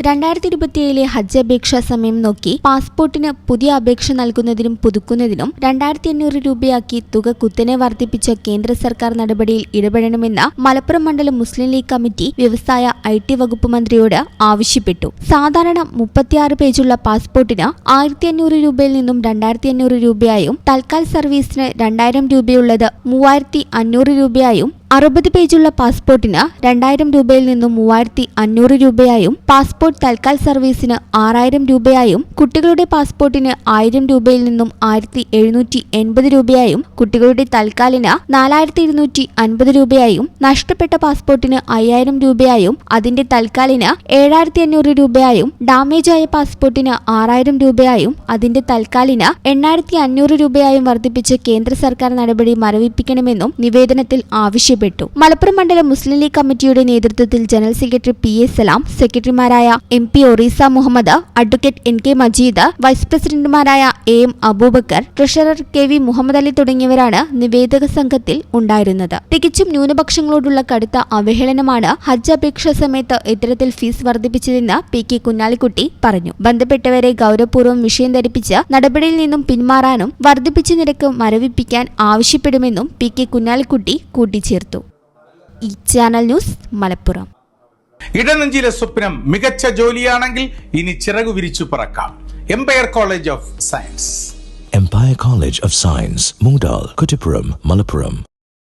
2027 ഹജ്ജ് അപേക്ഷാ സമയം നോക്കി പാസ്പോർട്ടിന് പുതിയ അപേക്ഷ നൽകുന്നതിനും പുതുക്കുന്നതിനും 2500 രൂപയാക്കി തുക കുത്തനെ വർദ്ധിപ്പിച്ച കേന്ദ്ര സർക്കാർ നടപടിയിൽ ഇടപെടണമെന്ന് മലപ്പുറം മണ്ഡലം മുസ്ലിം ലീഗ് കമ്മിറ്റി വ്യവസായ IT വകുപ്പ് മന്ത്രിയോട് ആവശ്യപ്പെട്ടു. സാധാരണ 36 പേജുള്ള പാസ്പോർട്ടിന് 1500 രൂപയിൽ നിന്നും 2500 രൂപയായും തൽക്കാൽ സർവീസിന് 2000 രൂപയുള്ളത് 3500 രൂപയായും 60 പേജുള്ള പാസ്പോർട്ടിന് 2000 രൂപയിൽ നിന്നും 3500 രൂപയായും പാസ്പോർട്ട് തൽക്കാൽ സർവീസിന് 6000 രൂപയായും കുട്ടികളുടെ പാസ്പോർട്ടിന് 1000 രൂപയിൽ നിന്നും 1780 രൂപയായും കുട്ടികളുടെ തൽക്കാലിന് 4250 രൂപയായും നഷ്ടപ്പെട്ട പാസ്പോർട്ടിന് 5000 രൂപയായും അതിന്റെ തൽക്കാലിന് 7500 രൂപയായും ഡാമേജായ പാസ്പോർട്ടിന് 6000 രൂപയായും അതിന്റെ തൽക്കാലിന് 8500 രൂപയായും വർദ്ധിപ്പിച്ച് കേന്ദ്ര സർക്കാർ നടപടി മരവിപ്പിക്കണമെന്നും നിവേദനത്തിൽ ആവശ്യപ്പെട്ടു. മലപ്പുറം മണ്ഡലം മുസ്ലിം ലീഗ് കമ്മിറ്റിയുടെ നേതൃത്വത്തിൽ ജനറൽ സെക്രട്ടറി PA സലാം, സെക്രട്ടറിമാരായ MP ഒറീസ Muhammad, advocate NK Majeed, vice പ്രസിഡന്റുമാരായ AM Abubakar, treasurer KV Muhammad Ali തുടങ്ങിയവരാണ് നിവേദക സംഘത്തിൽ ഉണ്ടായിരുന്നത്. തികച്ചും ന്യൂനപക്ഷങ്ങളോടുള്ള കടുത്ത അവഹേളനമാണ് ഹജ്ജ് അപേക്ഷാ സമയത്ത് ഇത്തരത്തിൽ ഫീസ് വർദ്ധിപ്പിച്ചതെന്ന് PK കുഞ്ഞാലിക്കുട്ടി പറഞ്ഞു. ബന്ധപ്പെട്ടവരെ ഗൗരവപൂർവ്വം വിഷയം ധരിപ്പിച്ച് നടപടിയിൽ നിന്നും പിന്മാറാനും വർദ്ധിപ്പിച്ച നിരക്ക് മരവിപ്പിക്കാൻ ആവശ്യപ്പെടുമെന്നും PK കുഞ്ഞാലിക്കുട്ടി കൂട്ടിച്ചേർത്തു. ഈ ചാനൽ ന്യൂസ് മലപ്പുറം. ഇടനെഞ്ചിലെ സ്വപ്നം മികച്ച ജോലിയാണെങ്കിൽ ഇനി ചിറകു വിരിച്ചു പറക്കാം. Empire College of Science. Empire College of Science, Moondal, Kuttipuram, Malappuram.